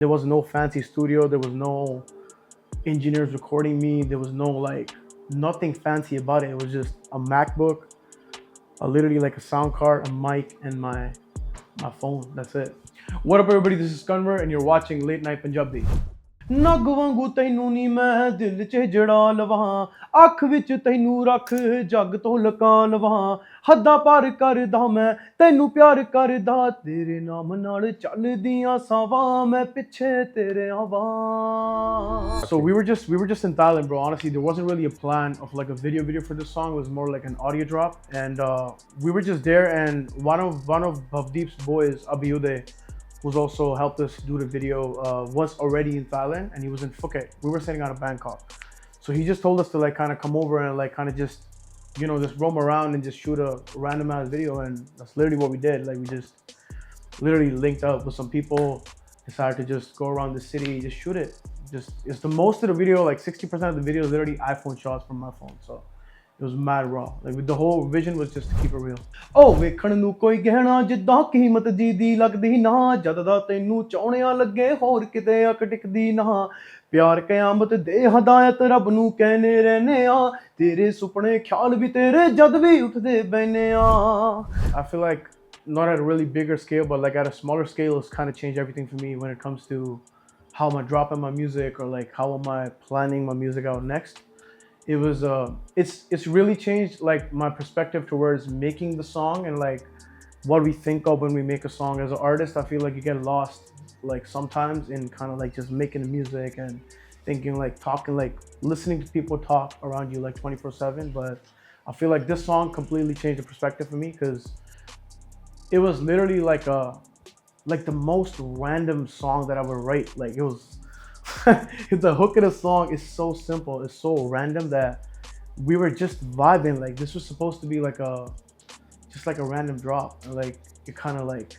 There was no fancy studio. There was no engineers recording me. There was no like nothing fancy about it. It was just a MacBook, literally like a sound card, a mic, and my phone. That's it. What up, everybody? This is Kunwarr, and you're watching Late Night Punjabi. ਨਗ ਵਾਂਗੂ ਤੈਨੂੰ ਨੀ ਮੈਂ ਦਿਲ 'ਚ ਜੜਾ ਲਵਾਂ ਅੱਖ ਵਿੱਚ ਤੈਨੂੰ ਰੱਖ ਜੱਗ ਤੋਂ ਲੁਕਾ ਲਵਾਂ ਹੱਦਾਂ ਪਾਰ ਕਰਦਾ ਮੈਂ ਤੈਨੂੰ ਪਿਆਰ ਕਰਦਾ ਤੇਰੇ ਨਾਮ ਨਾਲ ਚੱਲਦੀਆਂ ਸਾਵਾਂ ਮੈਂ ਪਿੱਛੇ ਤੇਰੇ ਆਵਾਂ So we were just in Thailand, bro. Honestly, there wasn't really a plan of like a video for this song. It was more like an audio drop, and we were just there, and one of Bhavdeep's boys, Abhyuday, who's also helped us do the video, was already in Thailand, and he was in Phuket. We were sitting out of Bangkok. So he just told us to like kind of come over and like kind of just, just roam around and just shoot a random ass video. And that's literally what we did. Like we just literally linked up with some people, decided to just go around the city, just shoot it. It's the most of the video, like 60% of the video is literally iPhone shots from my phone. So it was mad raw. Like the whole vision was just to keep it real. Oh, ਵੇਖਣ ਨੂੰ ਕੋਈ ਗਹਿਣਾ ਜਿੱਦਾਂ ਕੀਮਤ ਜੀ ਦੀ ਲੱਗਦੀ ਨਾ ਜਦ ਦਾ ਤੈਨੂੰ ਚਾਉਣਿਆ ਲੱਗੇ ਹੋਰ ਕਿਤੇ ਅਕ ਟਿਕਦੀ ਨਾ ਪਿਆਰ ਕਿਆਮਤ ਦੇ ਹਦਾਇਤ ਰੱਬ ਨੂੰ कहने ਰਹਿੰਦੇ ਆ ਤੇਰੇ ਸੁਪਨੇ ਖਿਆਲ ਵੀ ਤੇਰੇ ਜਦ ਵੀ ਉੱਠਦੇ ਬੈਨੇ ਆ I feel like not at a really bigger scale, but like at a smaller scale, it's kind of changed everything for me when it comes to how am I dropping my music or like how am I planning my music out next. It was it's really changed like my perspective towards making the song and like what we think of when we make a song. As an artist, I feel like you get lost like sometimes in kind of like just making the music and thinking like talking like listening to people talk around you like 24/7. But I feel like this song completely changed the perspective for me because it was literally like the most random song that I would write. Like it was the hook of the song is so simple, it's so random that we were just vibing. Like this was supposed to be like a random drop, and like it kind of like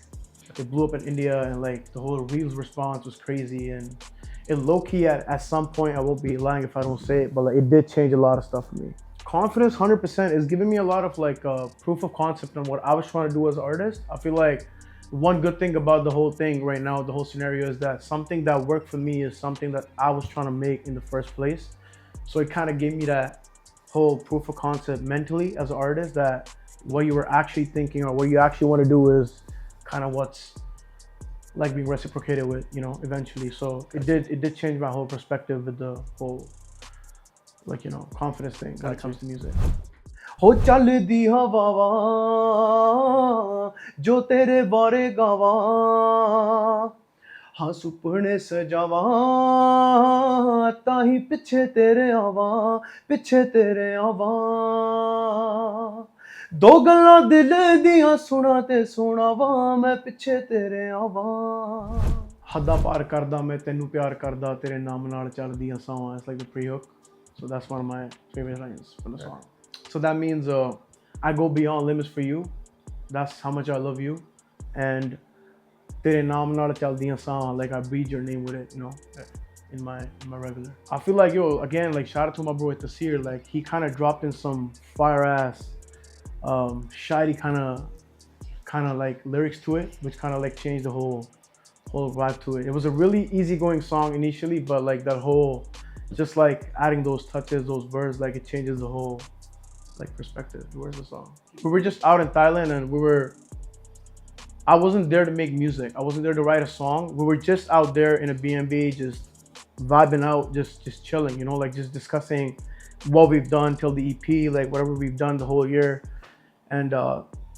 it blew up in India, and like the whole Reels response was crazy, and it low-key at some point, I won't be lying if I don't say it, but like it did change a lot of stuff for me. Confidence 100% is giving me a lot of like proof of concept on what I was trying to do as an artist. I feel like one good thing about the whole thing right now, the whole scenario, is that something that worked for me is something that I was trying to make in the first place. So it kind of gave me that whole proof of concept mentally as an artist that what you were actually thinking or what you actually want to do is kind of what's like being reciprocated with, eventually. So it did change my whole perspective with the whole like, confidence thing when it comes to music. ਹੋ ਚੱਲਦੀ ਹਵਾਵਾਂ ਜੋ ਤੇਰੇ ਬਾਰੇ ਗਾਵਾਂ ਹਾਂ ਸੁਪਨੇ ਸਜਾਵਾਂ ਤਾਂ ਹੀ ਪਿੱਛੇ ਤੇਰੇ ਆਵਾਂ ਦੋ ਗੱਲਾਂ ਦਿਲ ਦੀਆਂ ਸੁਣਾ ਤੇ ਸੁਣਾਵਾਂ ਮੈਂ ਪਿੱਛੇ ਤੇਰੇ ਆਵਾਂ ਹੱਦਾਂ ਪਾਰ ਕਰਦਾ ਮੈਂ ਤੈਨੂੰ ਪਿਆਰ ਕਰਦਾ ਤੇਰੇ ਨਾਮ ਨਾਲ ਚੱਲਦੀਆਂ ਸਾਵਾਂ. It's like the pre-hook. So that's one of my favorite lines from the song. So that means I go beyond limits for you. That's how much I love you. And tere naam naal chaldiyan saan, like I breathe your name with it, in my regular. I feel like, again, like shout out to my bro Tasir. Like he kind of dropped in some fire ass, shady kind of like lyrics to it, which kind of like changed the whole vibe to it. It was a really easygoing song initially, but like that whole, just like adding those touches, those words, like it changes the whole like perspective towards the song. We were just out in Thailand, and I wasn't there to make music. I wasn't there to write a song. We were just out there in a B&B, just vibing out, just chilling, like just discussing what we've done till the EP, like whatever we've done the whole year. And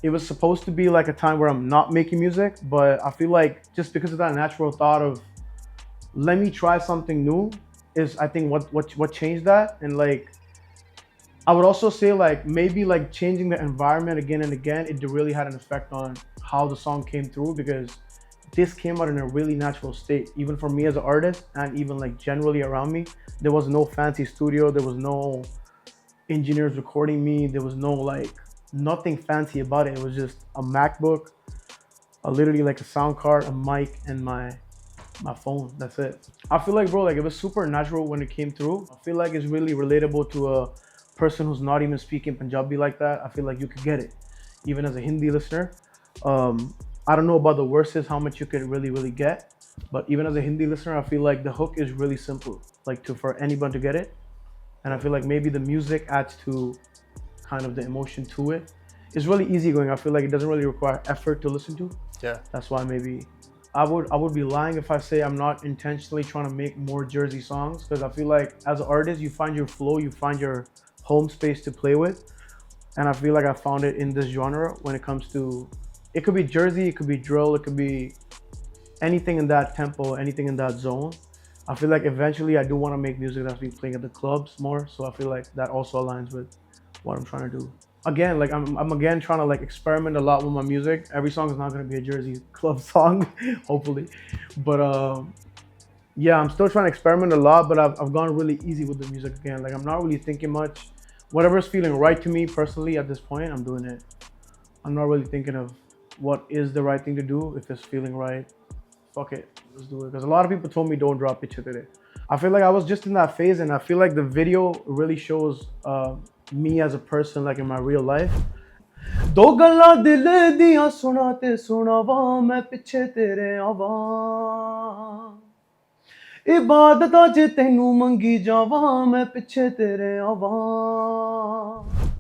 it was supposed to be like a time where I'm not making music, but I feel like just because of that natural thought of let me try something new is I think what changed that. And like I would also say like maybe like changing the environment again and again, it really had an effect on how the song came through, because this came out in a really natural state, even for me as an artist and even like generally around me. There was no fancy studio, there was no engineers recording me, there was no like nothing fancy about it. It was just a MacBook, literally like a sound card, a mic, and my phone. That's it. I feel like, bro, like it was super natural when it came through. I feel like it's really relatable to a person who's not even speaking Punjabi like that. I feel like you could get it even as a Hindi listener. I don't know about the verses, how much you could really get, But even as a Hindi listener, I feel like the hook is really simple, like to for anyone to get it. And I feel like maybe the music adds to kind of the emotion to it. It's really easygoing. I feel like it doesn't really require effort to listen to. Yeah. That's why maybe I would be lying if I say I'm not intentionally trying to make more Jersey songs, because I feel like as an artist you find your flow, you find your home space to play with, and I feel like I found it in this genre when it comes to, it could be Jersey, it could be drill, it could be anything in that tempo, anything in that zone. I feel like eventually I do want to make music that's be playing at the clubs more, so I feel like that also aligns with what I'm trying to do. Again, like I'm again trying to like experiment a lot with my music. Every song is not gonna be a Jersey club song, hopefully, but yeah, I'm still trying to experiment a lot. But I've gone really easy with the music again. Like I'm not really thinking much. Whatever's feeling right to me personally at this point, I'm doing it. I'm not really thinking of what is the right thing to do. If it's feeling right, fuck it, let's do it. Because a lot of people told me don't drop Piche Tere. I feel like I was just in that phase, and I feel like the video really shows me as a person, like in my real life. दो गल्लां दिल दियां सुना ते सुनावा मैं पिछे तेरे आवा इबादतां च तैनू मंगी जावा मैं पिछे तेरे आवा